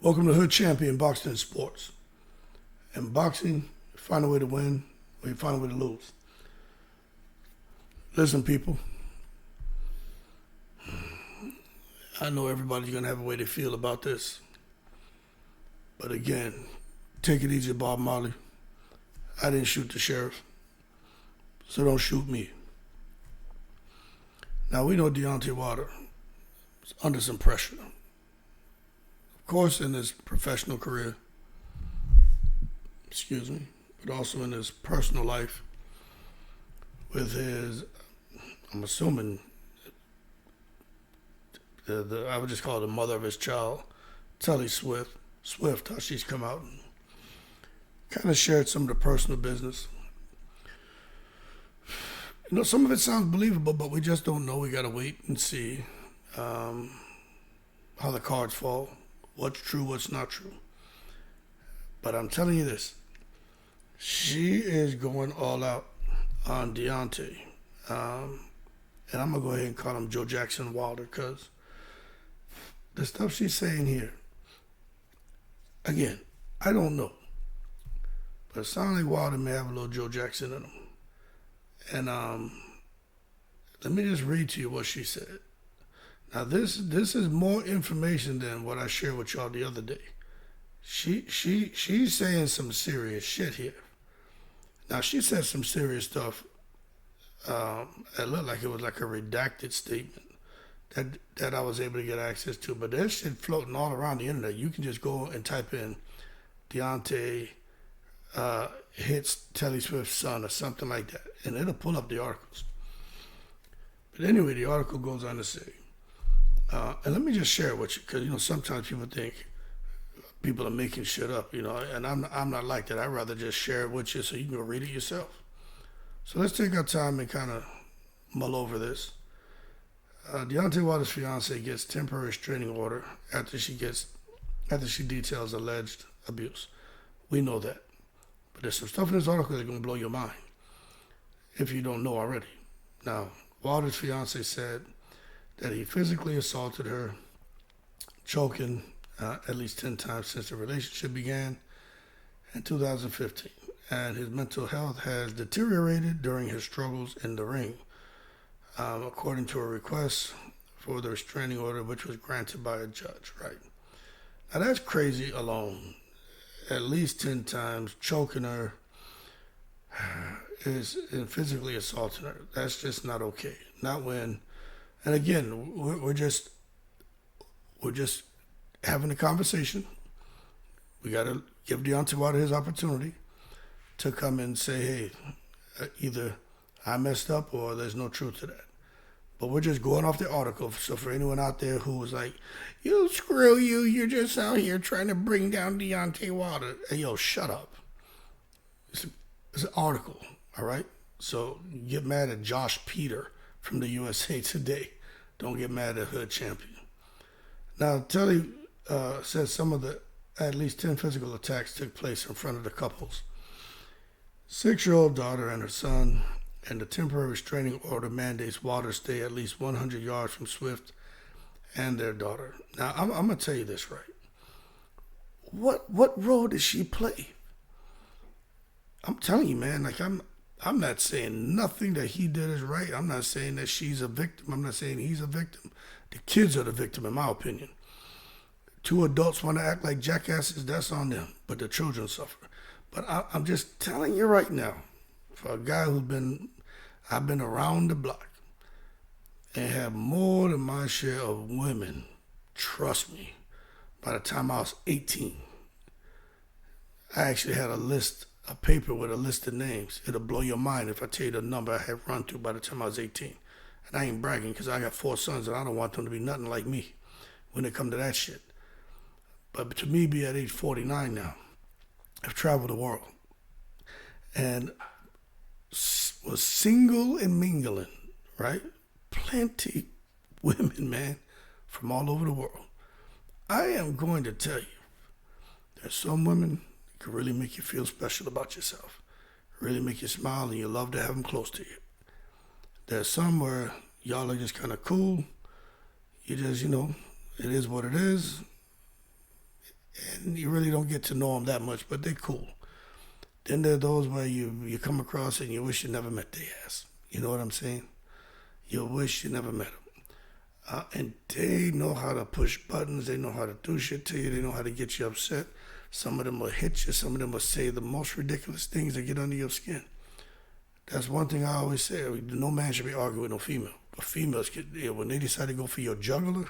Welcome to HoodChampionBoxing Sports. In boxing, you find a way to win or you find a way to lose. Listen, people. I know everybody's going to have a way they feel about this. But again, take it easy, Bob Marley. I didn't shoot the sheriff. So don't shoot me. Now, we know Deontay Wilder is under some pressure. Of course, in his professional career, but also in his personal life with his, I'm assuming, I would just call her the mother of his child, Telli Swift, how she's come out and kind of shared some of the personal business. You know, some of it sounds believable, but we just don't know. We got to wait and see how the cards fall. What's true, what's not true. But I'm telling you this. She is going all out on Deontay. And I'm going to go ahead and call him Joe Jackson Wilder because the stuff she's saying here, again, I don't know. But it sounds like Wilder may have a little Joe Jackson in him. And let me just read to you what she said. Now, this is more information than what I shared with y'all the other day. She's saying some serious shit here. Now, she said some serious stuff. It looked like it was like a redacted statement that I was able to get access to. But there's shit floating all around the internet. You can just go and type in Deontay hits Telli Swift's son or something like that, and it'll pull up the articles. But anyway, the article goes on to say, and let me just share it with you, because sometimes people think people are making shit up, and I'm not like that. I'd rather just share it with you so you can go read it yourself. So let's take our time and kind of mull over this. Deontay Wilder's fiance gets temporary restraining order after she details alleged abuse. We know that. But there's some stuff in this article that's going to blow your mind if you don't know already. Now, Wilder's fiance said that he physically assaulted her, choking at least 10 times since the relationship began in 2015. And his mental health has deteriorated during his struggles in the ring, according to a request for the restraining order, which was granted by a judge, right? Now, that's crazy alone. At least 10 times, choking her and physically assaulting her. That's just not okay. Not when, and again, we're just having a conversation. We got to give Deontay Wilder his opportunity to come and say, hey, either I messed up or there's no truth to that. But we're just going off the article. So for anyone out there who was like, you screw you, you're just out here trying to bring down Deontay Wilder. Hey, yo, shut up. It's an article, all right? So get mad at Josh Peter from the USA Today. Don't get mad at Hood Champion. Now, Telli says some of the at least 10 physical attacks took place in front of the couple's 6-year-old daughter and her son, and the temporary restraining order mandates Wilder stay at least 100 yards from Swift and their daughter. Now, I'm going to tell you this right. What role did she play? I'm telling you, man, like I'm not saying nothing that he did is right. I'm not saying that she's a victim. I'm not saying he's a victim. The kids are the victim, in my opinion. Two adults want to act like jackasses, that's on them, but the children suffer. But I'm just telling you right now, for a guy I've been around the block and have more than my share of women, trust me, by the time I was 18, I actually had a paper with a list of names. It'll blow your mind if I tell you the number I had run through by the time I was 18. And I ain't bragging because I got 4 sons and I don't want them to be nothing like me when it come to that shit. But to me, be at age 49 now, I've traveled the world and was single and mingling, right? Plenty women, man, from all over the world. I am going to tell you, there's some women that can really make you feel special about yourself, really make you smile, and you love to have them close to you. There's some where y'all are just kind of cool. You just, it is what it is. and you really don't get to know them that much, but they're cool. Then there are those where you come across and you wish you never met their ass. You know what I'm saying? You wish you never met them. And they know how to push buttons. They know how to do shit to you. They know how to get you upset. Some of them will hit you. Some of them will say the most ridiculous things that get under your skin. That's one thing I always say. No man should be arguing with no female. But females, when they decide to go for your jugular,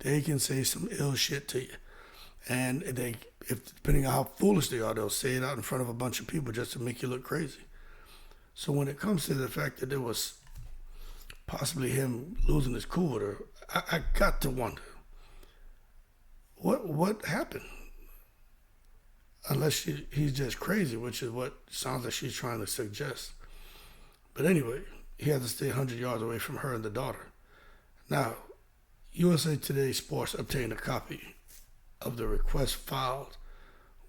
they can say some ill shit to you. And depending on how foolish they are, they'll say it out in front of a bunch of people just to make you look crazy. So when it comes to the fact that there was possibly him losing his cool with her, I got to wonder, what happened? Unless he's just crazy, which is what sounds like she's trying to suggest. But anyway, he had to stay 100 yards away from her and the daughter. Now, USA Today Sports obtained a copy of the request filed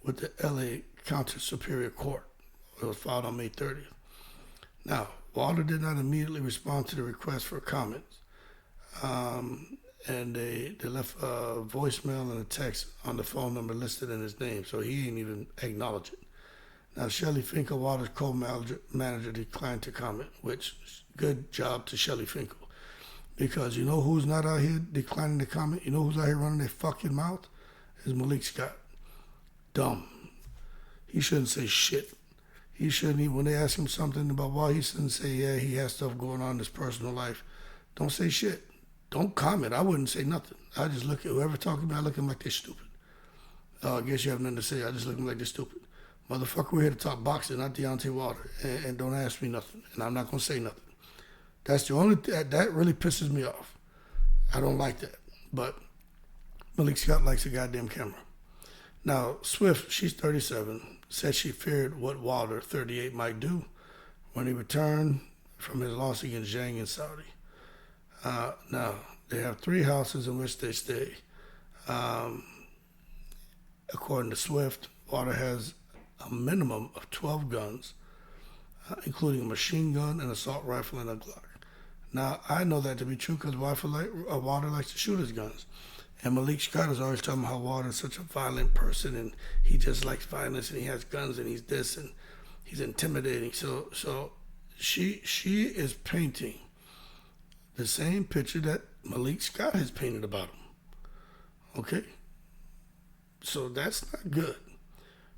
with the LA County Superior Court. It was filed on May 30th. Now, Wilder did not immediately respond to the request for comments. And they left a voicemail and a text on the phone number listed in his name, so he didn't even acknowledge it. Now, Shelly Finkel, Wilder's co-manager, declined to comment, which good job to Shelly Finkel. Because you know who's not out here declining to comment? You know who's out here running their fucking mouth? Is Malik Scott. Dumb. He shouldn't say shit. He shouldn't even, when they ask him something about why, he shouldn't say, yeah, he has stuff going on in his personal life. Don't say shit. Don't comment. I wouldn't say nothing. I just look at whoever talking about, I look at them like they're stupid. I guess you have nothing to say. I just look at them like they're stupid. Motherfucker, we're here to talk boxing, not Deontay Wilder. And don't ask me nothing. And I'm not going to say nothing. That's the only thing that really pisses me off. I don't like that. But Malik Scott likes a goddamn camera. Now, Swift, she's 37, said she feared what Wilder, 38, might do when he returned from his loss against Zhang in Saudi. Now, they have 3 houses in which they stay. According to Swift, Wilder has a minimum of 12 guns, including a machine gun, an assault rifle, and a Glock. Now, I know that to be true because Wilder likes to shoot his guns. And Malik Scott is always talking about how Wilder is such a violent person and he just likes violence and he has guns and he's this and he's intimidating. So she is painting the same picture that Malik Scott has painted about him. Okay? So that's not good.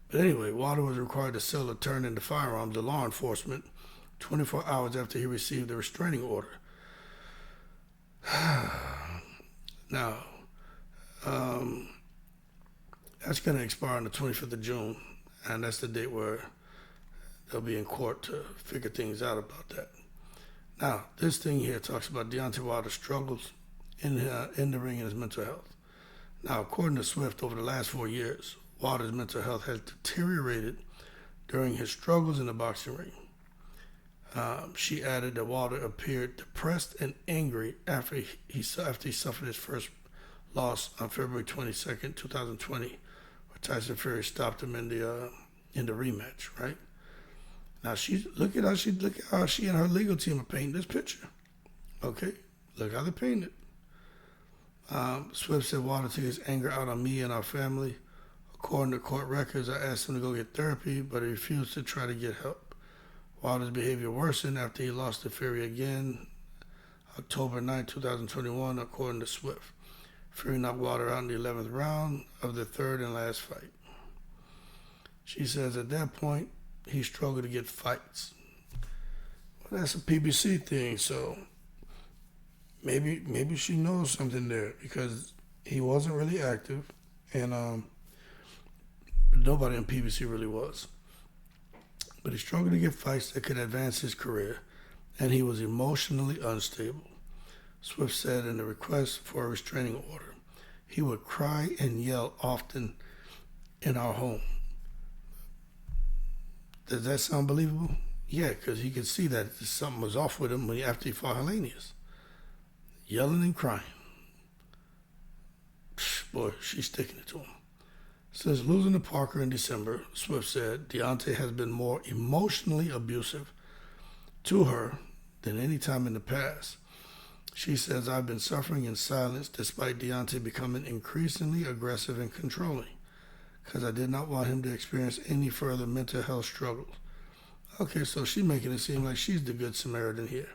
But anyway, Wilder was required to sell or turn into firearms to law enforcement 24 hours after he received the restraining order. Now, that's going to expire on the 25th of June, and that's the date where they'll be in court to figure things out about that. Now, this thing here talks about Deontay Wilder's struggles in the ring and his mental health. Now, according to Swift, over the last 4 years, Wilder's mental health has deteriorated during his struggles in the boxing ring. She added that Wilder appeared depressed and angry after he suffered his first loss on February 22nd, 2020, where Tyson Fury stopped him in the rematch, right? Now look at how she and her legal team are painting this picture. Okay, look how they paint it. Swift said Wilder took his anger out on me and our family. According to court records, I asked him to go get therapy, but he refused to try to get help. Wilder's behavior worsened after he lost to Fury again, October 9, 2021, according to Swift. Fury knocked Wilder out in the 11th round of the third and last fight. She says at that point, he struggled to get fights. Well, that's a PBC thing, so maybe she knows something there because he wasn't really active, and nobody in PBC really was. But he struggled to get fights that could advance his career, and he was emotionally unstable. Swift said in the request for a restraining order, he would cry and yell often in our home. Does that sound believable? Yeah, because he could see that something was off with him after he fought Hellenius. Yelling and crying. Boy, she's sticking it to him. Since losing to Parker in December, Swift said, Deontay has been more emotionally abusive to her than any time in the past. She says, I've been suffering in silence despite Deontay becoming increasingly aggressive and controlling. because I did not want him to experience any further mental health struggles. Okay, so she's making it seem like she's the good Samaritan here.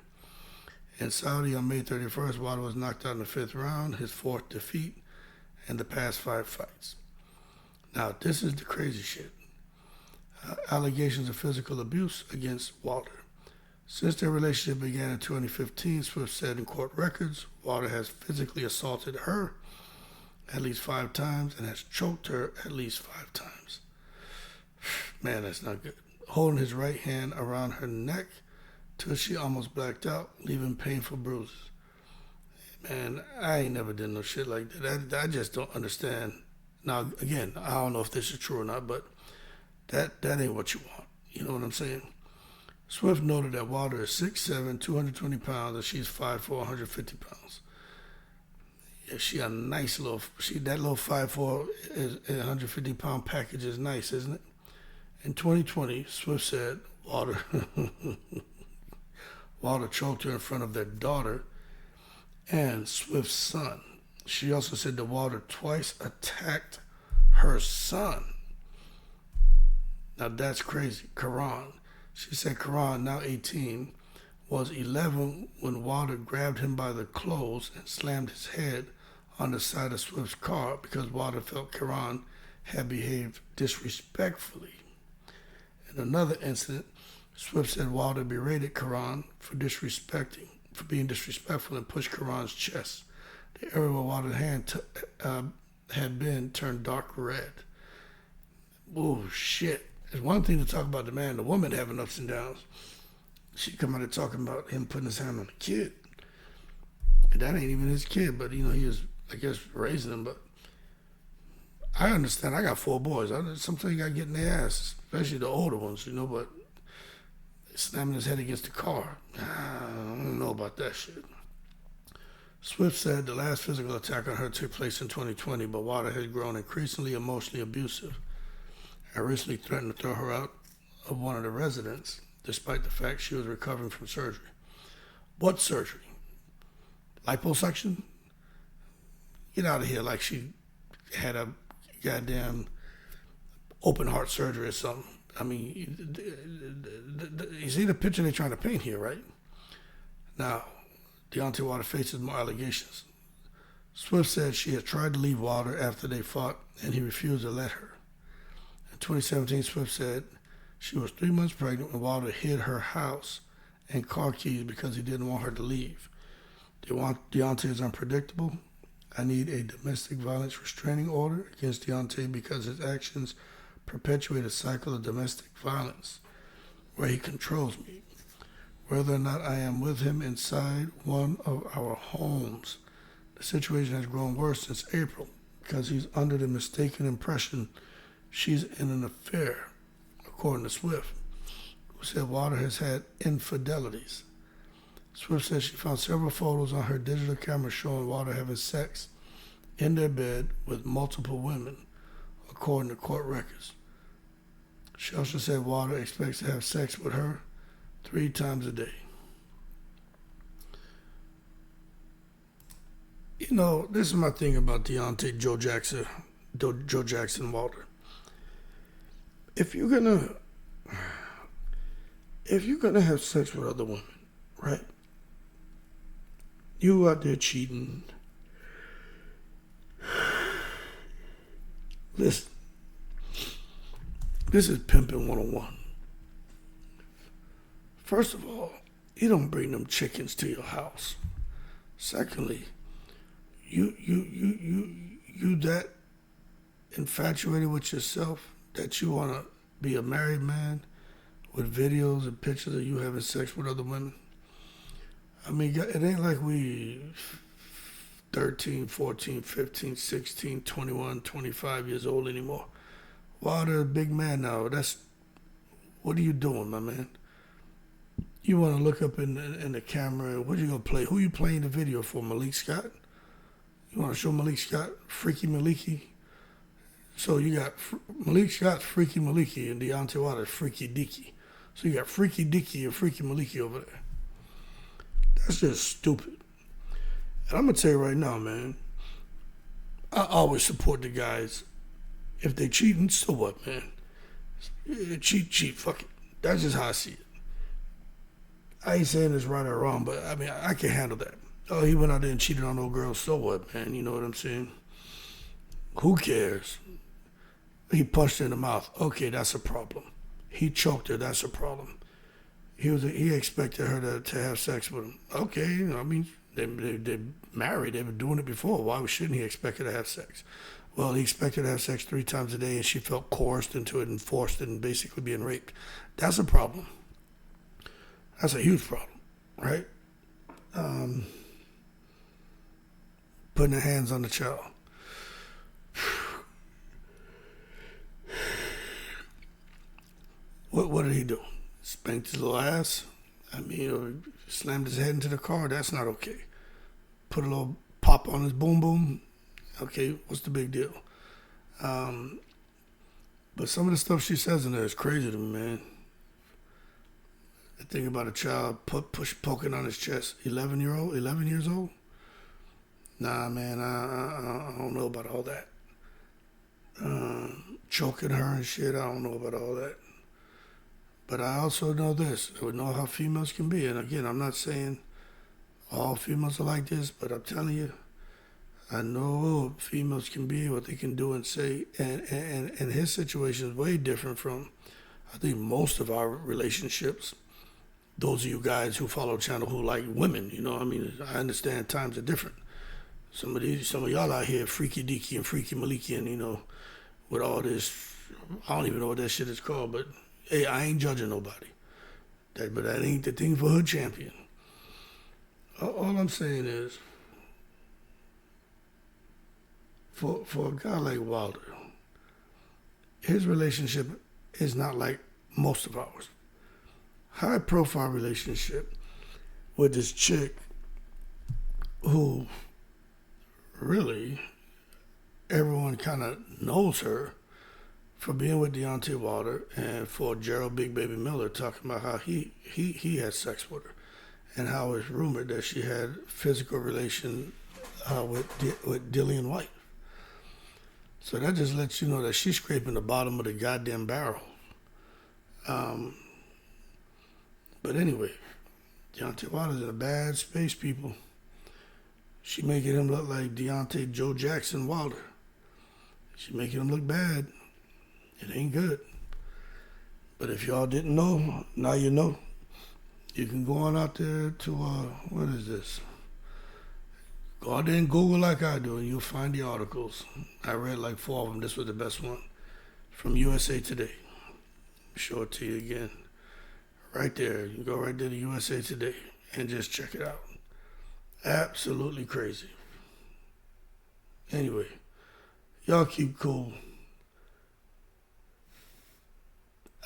In Saudi on May 31st, Wilder was knocked out in the 5th round, his 4th defeat in the past 5 fights. Now, this is the crazy shit. Allegations of physical abuse against Wilder. Since their relationship began in 2015, Swift said in court records, Wilder has physically assaulted her at least 5 times and has choked her at least 5 times. Man, that's not good. Holding his right hand around her neck till she almost blacked out, leaving painful bruises. Man, I ain't never done no shit like that. I just don't understand. Now, again, I don't know if this is true or not, but that ain't what you want. You know what I'm saying? Swift noted that Wilder is 6'7", 220 pounds, and she's 5'4", 150 pounds. Yeah, she a nice little, that little 5'4", 150 pound package is nice, isn't it? In 2020, Swift said Wilder choked her in front of their daughter and Swift's son. She also said that Wilder twice attacked her son. Now that's crazy. Karan. She said Karan, now 18, was 11 when Wilder grabbed him by the clothes and slammed his head on the side of Swift's car because Wilder felt Karan had behaved disrespectfully. In another incident, Swift said Wilder berated Karan for being disrespectful and pushed Karan's chest. The area where Wilder's hand had been turned dark red. Oh, shit. It's one thing to talk about the man, the woman having ups and downs. She come out and talking about him putting his hand on the kid. And that ain't even his kid, but, he was, I guess, raising him. But I understand. I got 4 boys. Sometimes you got to get in their ass, especially the older ones, but slamming his head against the car. I don't know about that shit. Swift said the last physical attack on her took place in 2020, but Wilder has grown increasingly emotionally abusive and recently threatened to throw her out of one of the residents, despite the fact she was recovering from surgery. What surgery? Liposuction? Get out of here like she had a goddamn open heart surgery or something. I mean, you see the picture they're trying to paint here, right? Now, Deontay Wilder faces more allegations. Swift said she had tried to leave Wilder after they fought, and he refused to let her. In 2017, Swift said she was 3 months pregnant when Wilder hid her house and car keys because he didn't want her to leave. Deontay is unpredictable. I need a domestic violence restraining order against Deontay because his actions perpetuate a cycle of domestic violence where he controls me. Whether or not I am with him inside one of our homes, the situation has grown worse since April because he's under the mistaken impression she's in an affair, according to Swift, who said Wilder has had infidelities. Swift said she found several photos on her digital camera showing Wilder having sex in their bed with multiple women, according to court records. She also said Wilder expects to have sex with her 3 times a day. This is my thing about Deontay, Joe Jackson Wilder. If you're gonna have sex with other women, right? You out there cheating. Listen, this is pimping 101. First of all, you don't bring them chickens to your house. Secondly, you that infatuated with yourself that you want to be a married man with videos and pictures of you having sex with other women. I mean, it ain't like we 13, 14, 15, 16, 21, 25 years old anymore. Wilder, a big man now. What are you doing, my man? You want to look up in the camera, what you going to play? Who you playing the video for, Malik Scott? You want to show Malik Scott Freaky Maliki? So you got Malik Scott's Freaky Maliki and Deontay Wilder's Freaky Dicky. So you got Freaky Dicky and Freaky Maliki over there. That's just stupid. And I'm going to tell you right now, man, I always support the guys If they cheating, so what, man? Cheat, fuck it. That's just how I see it. I ain't saying it's right or wrong, but I mean, I can handle that. Oh, he went out there and cheated on no girl, so what, man? You know what I'm saying? Who cares? He punched her in the mouth. Okay, that's a problem. He choked her. That's a problem. He expected her to have sex with him. Okay, I mean, they're married. They've been doing it before. Why shouldn't he expect her to have sex? Well, he expected her to have sex 3 times a day, and she felt coerced into it and forced and basically being raped. That's a problem. That's a huge problem, right? Putting her hands on the child. What did he do? Spanked his little ass? I mean, or slammed his head into the car? That's not okay. Put a little pop on his boom boom? Okay, what's the big deal? But some of the stuff she says in there is crazy to me, man. I think about a child poking on his chest. 11 years old? Nah, man, I don't know about all that. Choking her and shit, I don't know about all that. But I also know this. I would know how females can be. And again, I'm not saying all females are like this, but I'm telling you, I know females can be, what they can do and say. And his situation is way different from, I think, most of our relationships. Those of you guys who follow the channel who like women, you know, I mean, I understand times are different. Some of y'all out here freaky deaky and freaky maliki and, you know, with all this, I don't even know what that shit is called, but hey, I ain't judging nobody. But that ain't the thing for Hood Champion. All I'm saying is, for a guy like Wilder, his relationship is not like most of ours. High profile relationship with this chick who really everyone kind of knows her for being with Deontay Wilder and for Gerald Big Baby Miller talking about how he had sex with her and how it's rumored that she had physical relation with Dillian White. So that just lets you know that she's scraping the bottom of the goddamn barrel. But anyway, Deontay Wilder's in a bad space, people. She making him look like Deontay Joe Jackson Wilder. She making him look bad. It ain't good. But if y'all didn't know, now you know. You can go on out there to, what is this? Go out there and Google like I do, and you'll find the articles. I read like 4 of them. This was the best one. From USA Today. Show it to you again. Right there. You can go right there to USA Today and just check it out. Absolutely crazy. Anyway, y'all keep cool.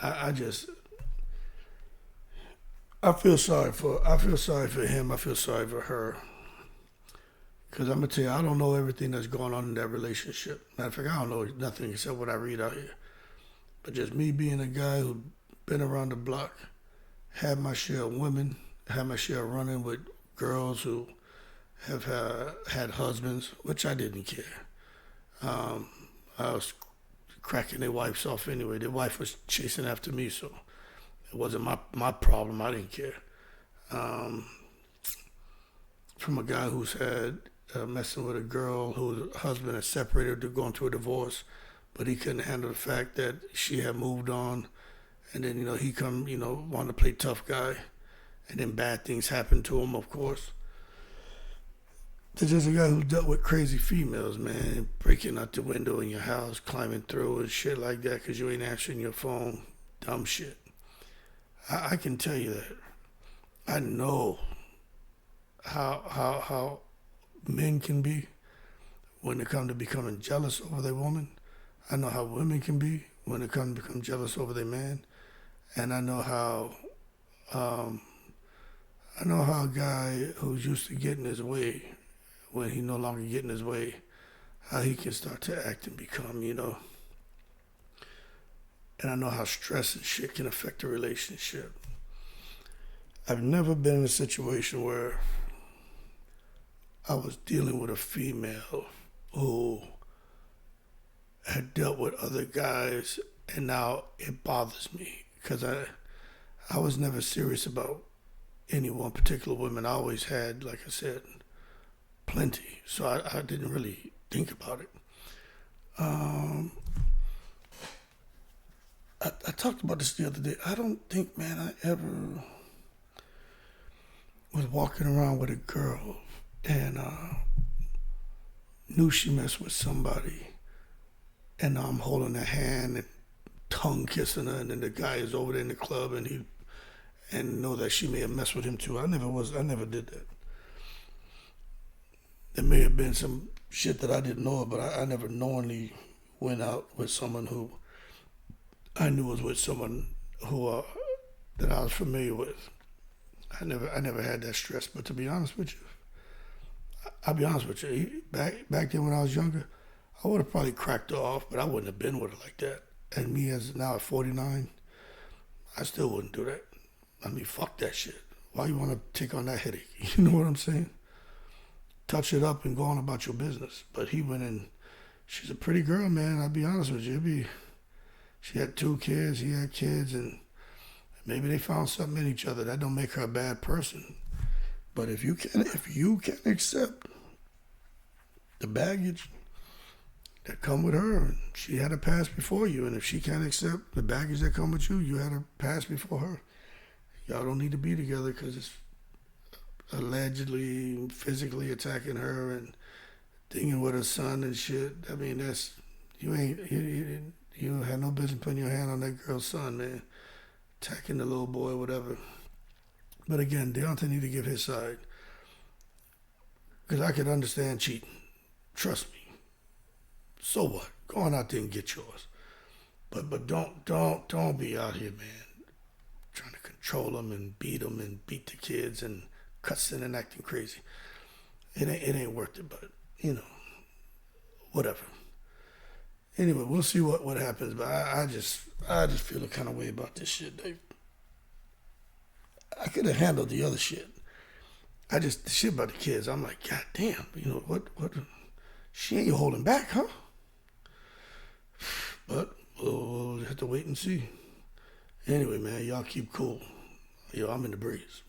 I feel sorry for him. I feel sorry for her. Because I'm going to tell you, I don't know everything that's going on in that relationship. Matter of fact, I don't know nothing except what I read out here. But just me being a guy who's been around the block, had my share of women, had my share of running with girls who have had husbands, which I didn't care. I was cracking their wives off anyway. Their wife was chasing after me, so it wasn't my problem. I didn't care. From a guy who's had messing with a girl whose husband had separated, to going through a divorce, but he couldn't handle the fact that she had moved on, and then he wanted to play tough guy, and then bad things happened to him, of course. There's just a guy who dealt with crazy females, man, breaking out the window in your house, climbing through and shit like that because you ain't answering your phone. Dumb shit. I can tell you that. I know how men can be when it comes to becoming jealous over their woman. I know how women can be when it comes to become jealous over their man. And I know how a guy who's used to getting his way, when he no longer getting his way, how he can start to act and become, And I know how stress and shit can affect a relationship. I've never been in a situation where I was dealing with a female who had dealt with other guys, and now it bothers me because I was never serious about any one particular woman. I always had, like I said, plenty, so I didn't really think about it. I talked about this the other day. I don't think, man, I ever was walking around with a girl and knew she messed with somebody, and I'm holding her hand and tongue kissing her, and then the guy is over there in the club and know that she may have messed with him too. I never did that. There may have been some shit that I didn't know, but I never knowingly went out with someone who I knew was with someone who that I was familiar with. I never had that stress. But to be honest with you, I'll be honest with you. Back then when I was younger, I would have probably cracked her off, but I wouldn't have been with her like that. And me as now at 49, I still wouldn't do that. I mean, fuck that shit. Why you want to take on that headache? You know what I'm saying? Touch it up and go on about your business. But he went in. She's a pretty girl, man. I'll be honest with you. She had 2 kids. He had kids, and maybe they found something in each other. That don't make her a bad person. But if you can accept the baggage that come with her, and she had a past before you, and if she can't accept the baggage that come with you, you had a past before her. Y'all don't need to be together because it's allegedly physically attacking her and thinking with her son and shit. I mean, that's you had no business putting your hand on that girl's son, man. Attacking the little boy, whatever. But again, Deontay need to give his side. Because I could understand cheating. Trust me. So what? Go on out there and get yours. But don't be out here, man, trying to control them and beat the kids and cussing and acting crazy. It ain't worth it, but, whatever. Anyway, we'll see what happens, but I just feel the kind of way about this shit, Dave. I could have handled the other shit. The shit about the kids, I'm like, God damn, what, she ain't holding back, huh? But we'll have to wait and see. Anyway, man, y'all keep cool. I'm in the breeze.